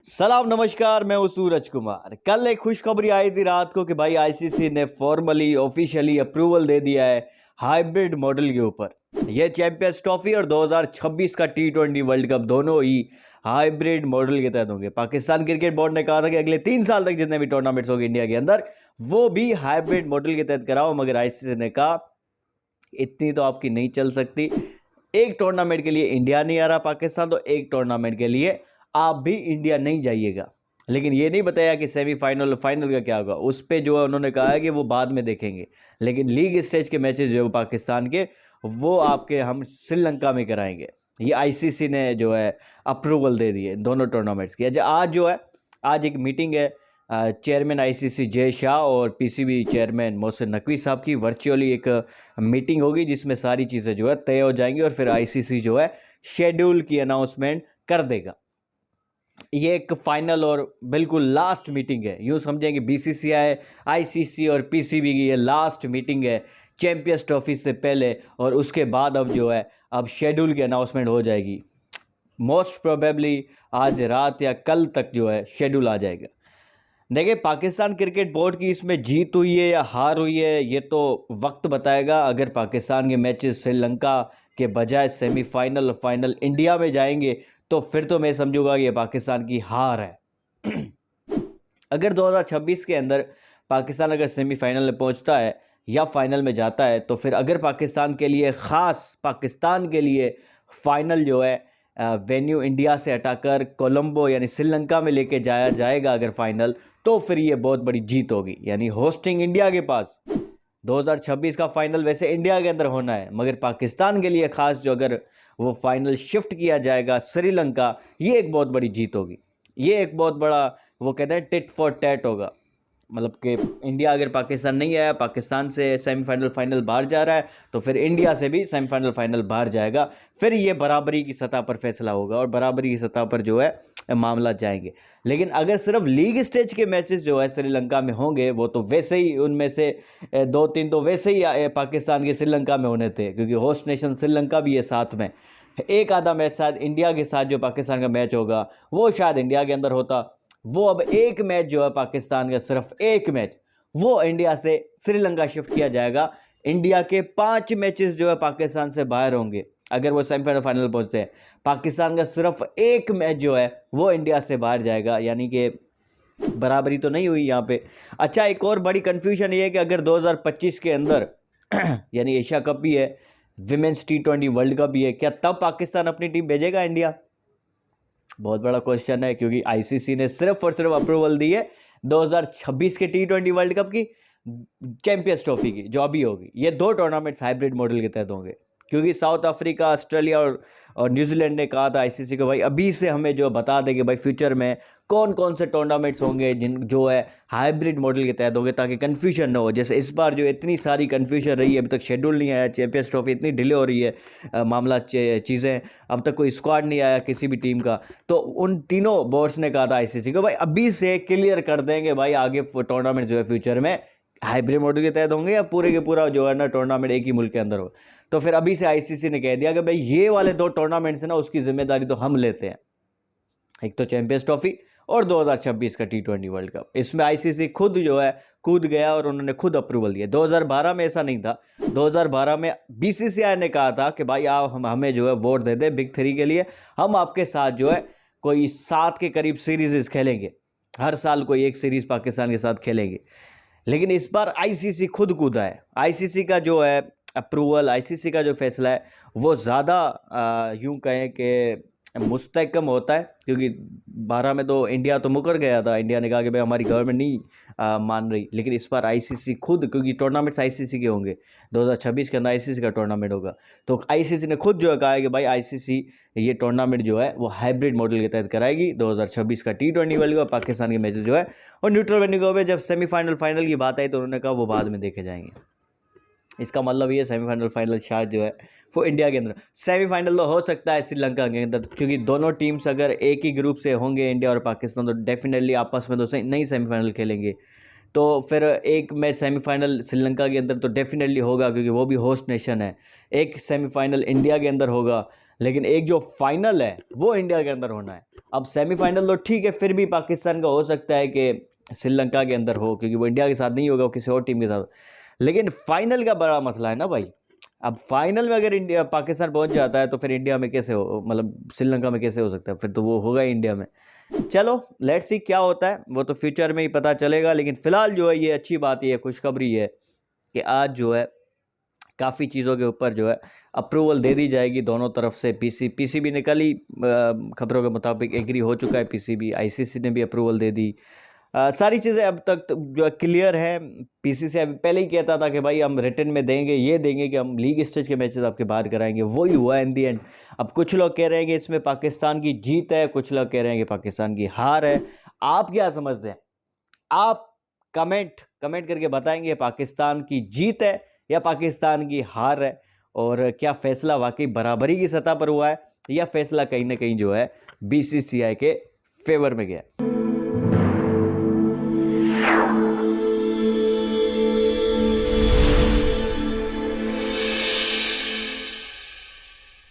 सलाम नमस्कार, मैं हूं सूरज कुमार। कल एक खुशखबरी आई थी रात को कि भाई आईसीसी ने फॉर्मली ऑफिशियली अप्रूवल दे दिया है हाइब्रिड मॉडल के ऊपर। यह चैंपियंस ट्रॉफी और 2026 का टी20 वर्ल्ड कप दोनों ही हाइब्रिड मॉडल के तहत होंगे। पाकिस्तान क्रिकेट बोर्ड ने कहा था कि अगले 3 साल तक जितने भी टूर्नामेंट्स होंगे इंडिया के अंदर वो भी हाइब्रिड मॉडल के तहत कराओ, मगर आईसीसी ने कहा इतनी तो आपकी नहीं चल सकती। एक टूर्नामेंट के लिए इंडिया नहीं आ रहा पाकिस्तान, तो एक टूर्नामेंट के लिए आप भी इंडिया नहीं जाइएगा। लेकिन ये नहीं बताया कि सेमीफाइनल और फाइनल का क्या होगा। उस पे जो है उन्होंने कहा है कि वो बाद में देखेंगे। लेकिन लीग स्टेज के मैचेस जो है वो पाकिस्तान के वो आपके हम श्रीलंका में कराएंगे। ये आईसीसी ने जो है अप्रूवल दे दी है दोनों टूर्नामेंट्स की। अच्छा, आज जो है आज एक मीटिंग है चेयरमैन आईसीसी जय शाह और पीसीबी चेयरमैन मोहसिन नकवी साहब की। वर्चुअली एक मीटिंग होगी जिसमें सारी चीज़ें जो है तय हो जाएंगी और फिर आईसीसी जो है शेड्यूल की अनाउंसमेंट कर देगा। ये एक फाइनल और बिल्कुल लास्ट मीटिंग है। यूँ समझें कि बीसीसीआई, आईसीसी और पीसीबी की ये लास्ट मीटिंग है चैंपियंस ट्रॉफी से पहले, और उसके बाद अब जो है अब शेड्यूल की अनाउंसमेंट हो जाएगी। मोस्ट प्रोबेबली आज रात या कल तक जो है शेड्यूल आ जाएगा। देखिए, पाकिस्तान क्रिकेट बोर्ड की इसमें जीत हुई है या हार हुई है ये तो वक्त बताएगा। अगर पाकिस्तान के मैचेस श्रीलंका के बजाय सेमीफाइनल और फाइनल इंडिया में जाएंगे तो फिर तो मैं समझूंगा कि ये पाकिस्तान की हार है। अगर 2026 के अंदर पाकिस्तान अगर सेमीफाइनल में पहुंचता है या फाइनल में जाता है तो फिर अगर पाकिस्तान के लिए पाकिस्तान के लिए फाइनल जो है वेन्यू इंडिया से हटाकर कोलंबो यानी श्रीलंका में लेके जाया जाएगा अगर फाइनल, तो फिर ये बहुत बड़ी जीत होगी। यानी होस्टिंग इंडिया के पास 2026 का फाइनल वैसे इंडिया के अंदर होना है, मगर पाकिस्तान के लिए खास जो अगर वो फाइनल शिफ्ट किया जाएगा श्रीलंका, ये एक बहुत बड़ी जीत होगी। ये एक बहुत बड़ा वो कहते हैं टिट फॉर टैट होगा। मतलब कि इंडिया अगर पाकिस्तान नहीं आया, पाकिस्तान से सेमीफाइनल फाइनल बाहर जा रहा है, तो फिर इंडिया से भी सेमीफाइनल फाइनल बाहर जाएगा। फिर ये बराबरी की सतह पर फैसला होगा और बराबरी की सतह पर जो है मामला जाएंगे। लेकिन अगर सिर्फ लीग स्टेज के मैचेस जो है श्रीलंका में होंगे, वो तो वैसे ही उनमें से 2-3 तो वैसे ही पाकिस्तान के श्रीलंका में होने थे, क्योंकि होस्ट नेशन श्रीलंका भी है साथ में। एक आधा मैच शायद इंडिया के साथ जो पाकिस्तान का मैच होगा वो शायद इंडिया के अंदर होता। वो अब एक मैच जो है पाकिस्तान का, सिर्फ एक मैच, वो इंडिया से श्रीलंका शिफ्ट किया जाएगा। इंडिया के 5 मैचेस जो है पाकिस्तान से बाहर होंगे अगर वो सेमीफाइनल फाइनल पहुंचते हैं। पाकिस्तान का सिर्फ एक मैच जो है वो इंडिया से बाहर जाएगा, यानी कि बराबरी तो नहीं हुई यहाँ पे। अच्छा, एक और बड़ी कन्फ्यूजन ये है कि अगर 2025 के अंदर यानी एशिया कप भी है, विमेंस टी20 वर्ल्ड कप भी है, क्या तब पाकिस्तान अपनी टीम भेजेगा इंडिया? बहुत बड़ा क्वेश्चन है, क्योंकि आईसीसी ने सिर्फ और सिर्फ अप्रूवल दी है 2026 के टी20 वर्ल्ड कप की, चैंपियंस ट्रॉफी की जो अभी होगी। ये 2 टूर्नामेंट्स हाइब्रिड मॉडल के तहत होंगे, क्योंकि साउथ अफ्रीका, ऑस्ट्रेलिया और न्यूजीलैंड ने कहा था आईसीसी को भाई अभी से हमें जो बता दें कि भाई फ्यूचर में कौन कौन से टूर्नामेंट्स होंगे जिन जो है हाइब्रिड मॉडल के तहत होंगे, ताकि कन्फ्यूजन ना हो। जैसे इस बार जो इतनी सारी कन्फ्यूजन रही है, अभी तक शेड्यूल नहीं आया, चैंपियंस ट्रॉफी इतनी डिले हो रही है मामला चीज़ें, अब तक कोई स्क्वाड नहीं आया किसी भी टीम का। तो उन तीनों बोर्ड्स ने कहा था आईसीसी को भाई अभी से क्लियर कर देंगे भाई आगे टूर्नामेंट जो है फ्यूचर में हाइब्रिड मॉडल के तहत होंगे या पूरे के पूरा जो है ना टूर्नामेंट एक ही मुल्क के अंदर हो। तो फिर अभी से आईसीसी ने कह दिया कि भाई ये वाले 2 टूर्नामेंट्स हैं ना, उसकी जिम्मेदारी तो हम लेते हैं। एक तो चैंपियंस ट्रॉफी और 2026 का टी20 वर्ल्ड कप। इसमें आईसीसी खुद जो है कूद गया और उन्होंने खुद अप्रूवल दिया। 2012 में ऐसा नहीं था। 2012 में बीसीसीआई ने कहा था कि भाई आप हमें जो है वोट दे दे बिग 3 के लिए, हम आपके साथ जो है कोई 7 के करीब सीरीज खेलेंगे, हर साल कोई एक सीरीज पाकिस्तान के साथ खेलेंगे। लेकिन इस बार आईसीसी खुद कूदा है। आईसीसी का जो है अप्रूवल, आईसीसी का जो फैसला है वो ज़्यादा यूं कहें कि मुस्तहकम होता है, क्योंकि 12 में तो इंडिया तो मुकर गया था। इंडिया ने कहा कि भाई हमारी गवर्नमेंट नहीं मान रही। लेकिन इस बार आईसीसी खुद, क्योंकि टूर्नामेंट्स आईसीसी के होंगे, 2026 के अंदर आईसीसी का टूर्नामेंट होगा, तो आईसीसी ने खुद जो है कहा है कि भाई आईसीसी ये टूर्नामेंट जो है वो हाइब्रिड मॉडल के तहत कराएगी। 2026 का टी20 वर्ल्ड कप पाकिस्तान के मैचेस जो है और न्यूट्रल वेन्यू पे जब सेमीफाइनल फाइनल की बात आई तो उन्होंने कहा वो बाद में देखे जाएंगे। इसका मतलब ये सेमीफाइनल फाइनल शायद जो है वो इंडिया के अंदर, सेमीफाइनल तो हो सकता है श्रीलंका के अंदर, क्योंकि दोनों टीम्स अगर एक ही ग्रुप से होंगे इंडिया और पाकिस्तान, तो डेफिनेटली आपस में तो नहीं सेमीफाइनल खेलेंगे। तो फिर एक मैच सेमीफाइनल श्रीलंका के अंदर तो डेफिनेटली होगा, क्योंकि वो भी होस्ट नेशन है। एक सेमीफाइनल इंडिया के अंदर होगा, लेकिन एक जो फाइनल है वो इंडिया के अंदर होना है। अब सेमीफाइनल तो ठीक है, फिर भी पाकिस्तान का हो सकता है कि श्रीलंका के अंदर हो, क्योंकि वो इंडिया के साथ नहीं होगा, वो किसी और टीम के साथ। लेकिन फाइनल का बड़ा मसला है ना भाई। अब फाइनल में अगर इंडिया पाकिस्तान पहुंच जाता है तो फिर इंडिया में कैसे हो, मतलब श्रीलंका में कैसे हो सकता है, फिर तो वो होगा इंडिया में। चलो लेट्स सी क्या होता है, वो तो फ्यूचर में ही पता चलेगा। लेकिन फिलहाल जो है ये अच्छी बात, ये खुशखबरी है कि आज जो है काफ़ी चीज़ों के ऊपर जो है अप्रूवल दे दी जाएगी दोनों तरफ से। पीसीबी ने कल ही खबरों के मुताबिक एग्री हो चुका है, पीसीबी, आईसीसी ने भी अप्रूवल दे दी। सारी चीज़ें अब तक तो जो है क्लियर है। पीसीसी अभी पहले ही कहता था कि भाई हम रिटर्न में देंगे, ये देंगे कि हम लीग स्टेज के मैचेस आपके बाहर कराएंगे, वही हुआ इन दी एंड। अब कुछ लोग कह रहे हैं कि इसमें पाकिस्तान की जीत है, कुछ लोग कह रहे हैं कि पाकिस्तान की हार है। आप क्या समझते हैं? आप कमेंट करके बताएंगे पाकिस्तान की जीत है या पाकिस्तान की हार है, और क्या फैसला वाकई बराबरी की सतह पर हुआ है या फैसला कहीं ना कहीं जो है बीसीसीआई के फेवर में गया है।